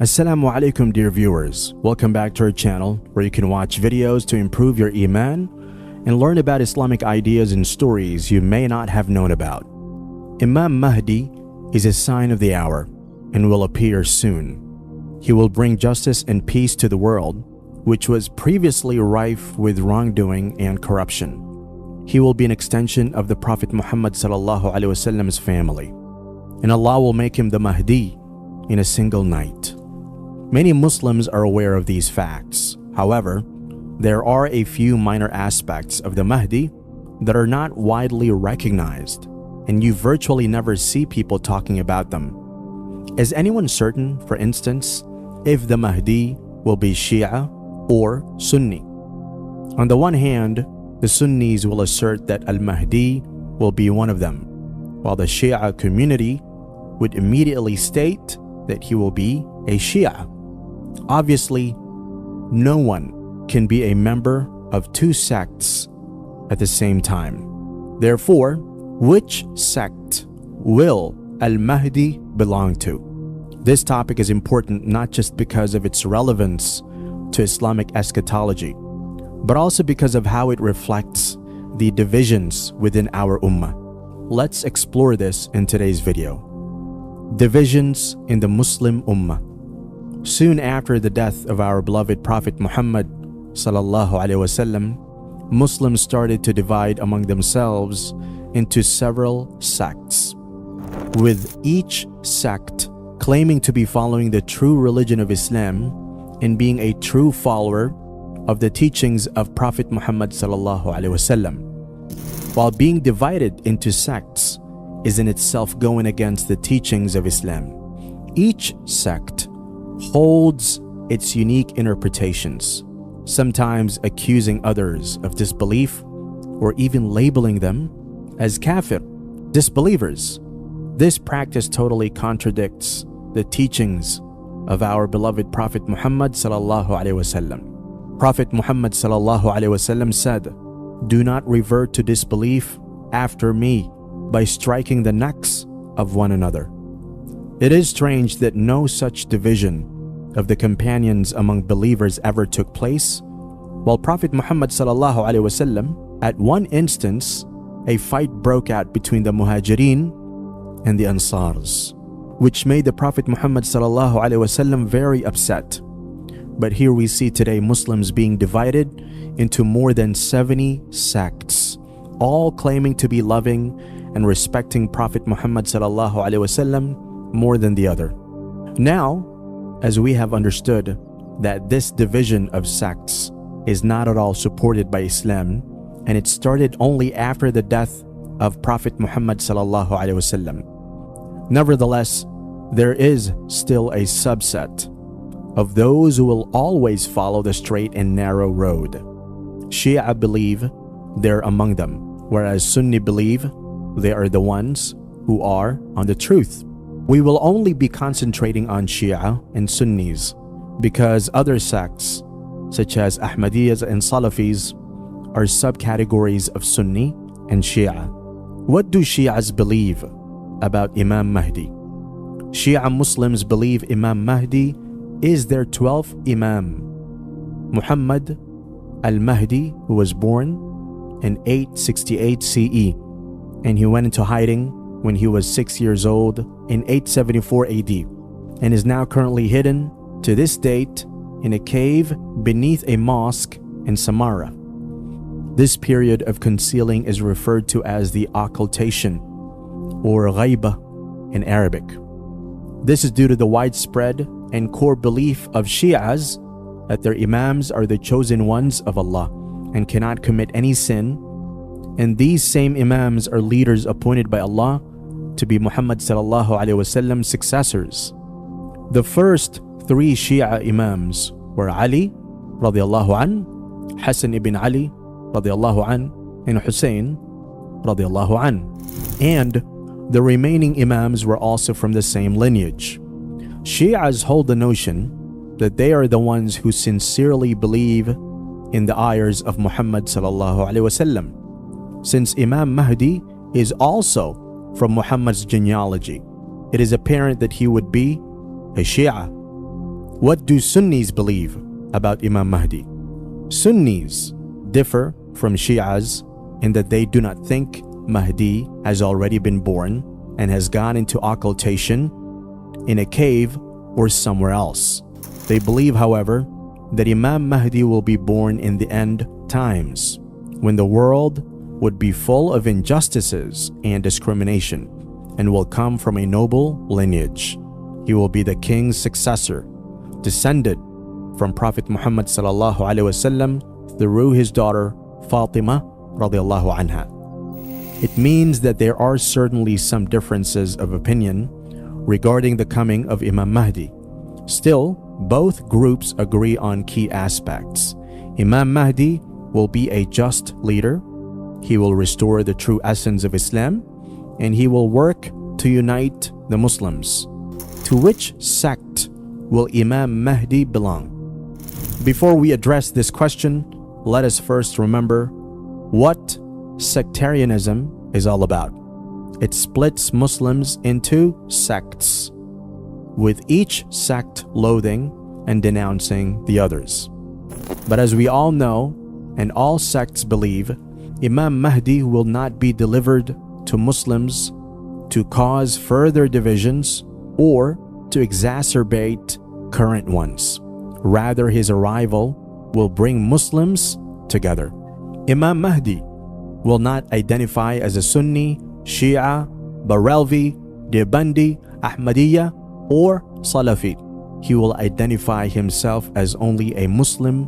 Assalamu alaikum, dear viewers. Welcome back to our channel where you can watch videos to improve your Iman and learn about Islamic ideas and stories you may not have known about. Imam Mahdi is a sign of the hour and will appear soon. He will bring justice and peace to the world, which was previously rife with wrongdoing and corruption. He will be an extension of the Prophet Muhammad ﷺ's family, and Allah will make him the Mahdi in a single night. Many Muslims are aware of these facts. However, there are a few minor aspects of the Mahdi that are not widely recognized, and you virtually never see people talking about them. Is anyone certain, for instance, if the Mahdi will be Shia or Sunni? On the one hand, the Sunnis will assert that Al-Mahdi will be one of them, while the Shia community would immediately state that he will be a Shia. Obviously, no one can be a member of two sects at the same time. Therefore, which sect will Al-Mahdi belong to? This topic is important not just because of its relevance to Islamic eschatology, but also because of how it reflects the divisions within our ummah. Let's explore this in today's video. Divisions in the Muslim ummah. Soon after the death of our beloved Prophet Muhammad ﷺ, Muslims started to divide among themselves into several sects, with each sect claiming to be following the true religion of Islam and being a true follower of the teachings of Prophet Muhammad ﷺ. While being divided into sects is in itself going against the teachings of Islam, each sect holds its unique interpretations, sometimes accusing others of disbelief or even labeling them as kafir, disbelievers. This practice totally contradicts the teachings of our beloved Prophet Muhammad ﷺ. Prophet Muhammad ﷺ said, "Do not revert to disbelief after me by striking the necks of one another." It is strange that no such division of the companions among believers ever took place, while Prophet Muhammad ﷺ, at one instance, a fight broke out between the Muhajirin and the Ansars, which made the Prophet Muhammad ﷺ very upset. But here we see today Muslims being divided into more than 70 sects, all claiming to be loving and respecting Prophet Muhammad ﷺ more than the other. Now, as we have understood that this division of sects is not at all supported by Islam, and it started only after the death of Prophet Muhammad ﷺ. Nevertheless, there is still a subset of those who will always follow the straight and narrow road. Shia believe they're among them, whereas Sunni believe they are the ones who are on the truth. We will only be concentrating on Shia and Sunnis because other sects, such as Ahmadiyyas and Salafis, are subcategories of Sunni and Shia. What do Shias believe about Imam Mahdi? Shia Muslims believe Imam Mahdi is their 12th Imam, Muhammad al-Mahdi, who was born in 868 CE, and he went into hiding when he was 6 years old in 874 AD, and is now currently hidden to this date in a cave beneath a mosque in Samarra. This period of concealing is referred to as the occultation, or ghaiba in Arabic. This is due to the widespread and core belief of Shias that their Imams are the chosen ones of Allah and cannot commit any sin, and these same Imams are leaders appointed by Allah to be Muhammad ﷺ's successors. The first three Shia Imams were Ali radiallahu an, Hassan ibn Ali radiallahu an, and Hussein radiallahu an. And the remaining Imams were also from the same lineage. Shias hold the notion that they are the ones who sincerely believe in the ayahs of Muhammad ﷺ, since Imam Mahdi is also from Muhammad's genealogy. It is apparent that he would be a Shia. What do Sunnis believe about Imam Mahdi? Sunnis differ from Shias in that they do not think Mahdi has already been born and has gone into occultation in a cave or somewhere else. They believe, however, that Imam Mahdi will be born in the end times, when the world would be full of injustices and discrimination, and will come from a noble lineage. He will be the king's successor, descended from Prophet Muhammad sallallahu alaihi wasallam through his daughter Fatima radiallahu anha. It means that there are certainly some differences of opinion regarding the coming of Imam Mahdi. Still, both groups agree on key aspects. Imam Mahdi will be a just leader. He will restore the true essence of Islam, and he will work to unite the Muslims. To which sect will Imam Mahdi belong? Before we address this question, let us first remember what sectarianism is all about. It splits Muslims into sects, with each sect loathing and denouncing the others. But as we all know, and all sects believe, Imam Mahdi will not be delivered to Muslims to cause further divisions or to exacerbate current ones. Rather, his arrival will bring Muslims together. Imam Mahdi will not identify as a Sunni, Shia, Barelvi, Deobandi, Ahmadiyya, or Salafi. He will identify himself as only a Muslim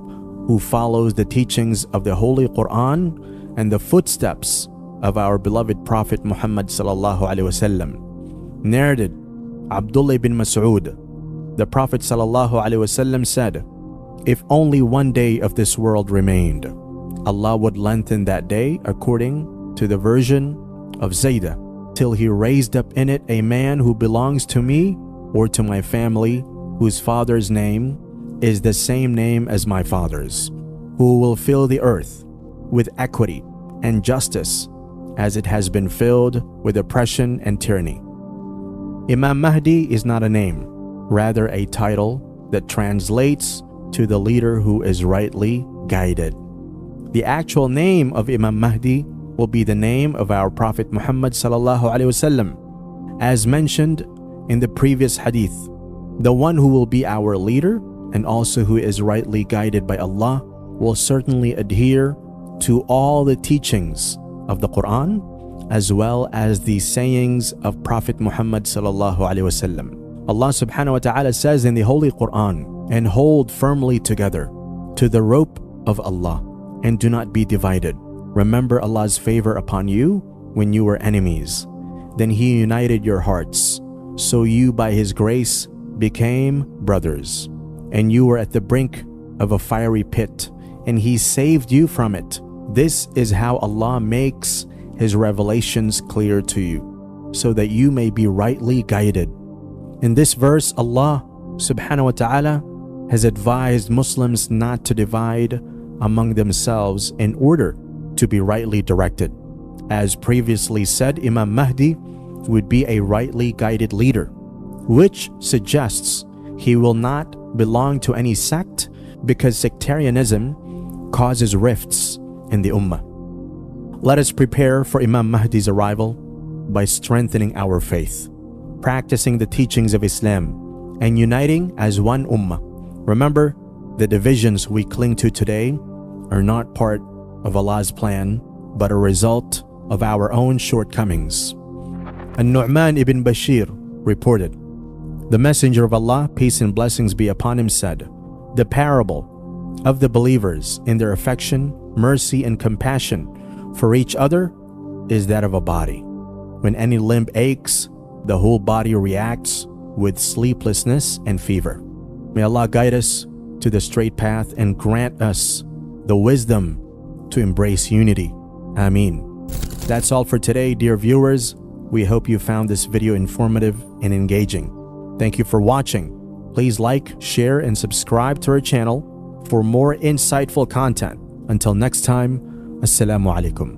who follows the teachings of the Holy Quran and the footsteps of our beloved Prophet Muhammad sallallahu alaihi wasallam. Narrated Abdullah bin Mas'ud, the Prophet sallallahu alaihi wasallam said, "If only one day of this world remained, Allah would lengthen that day according to the version of Zaydah, till he raised up in it a man who belongs to me or to my family, whose father's name is the same name as my father's, who will fill the earth with equity and justice as it has been filled with oppression and tyranny." Imam Mahdi is not a name, rather a title that translates to the leader who is rightly guided. The actual name of Imam Mahdi will be the name of our Prophet Muhammad sallallahu alaihi wasallam, as mentioned in the previous hadith. The one who will be our leader and also who is rightly guided by Allah will certainly adhere to all the teachings of the Quran as well as the sayings of Prophet Muhammad sallallahu alaihi wasallam. Allah subhanahu wa ta'ala says in the Holy Quran, "And hold firmly together to the rope of Allah, and do not be divided. Remember Allah's favor upon you when you were enemies. Then He united your hearts, so you by His grace became brothers. And you were at the brink of a fiery pit, and He saved you from it. This is how Allah makes His revelations clear to you, so that you may be rightly guided." In this verse, Allah subhanahu wa ta'ala has advised Muslims not to divide among themselves in order to be rightly directed. As previously said, Imam Mahdi would be a rightly guided leader, which suggests he will not belong to any sect because sectarianism causes rifts in the ummah. Let us prepare for Imam Mahdi's arrival by strengthening our faith, practicing the teachings of Islam, and uniting as one ummah. Remember, the divisions we cling to today are not part of Allah's plan, but a result of our own shortcomings. An-Nu'man ibn Bashir reported, "The Messenger of Allah, peace and blessings be upon him, said, the parable of the believers in their affection, mercy, and compassion for each other is that of a body. When any limb aches, the whole body reacts with sleeplessness and fever. May Allah guide us to the straight path and grant us the wisdom to embrace unity. Ameen." That's all for today, dear viewers. We hope you found this video informative and engaging. Thank you for watching. Please like, share, and subscribe to our channel for more insightful content. Until next time, Assalamu alaikum.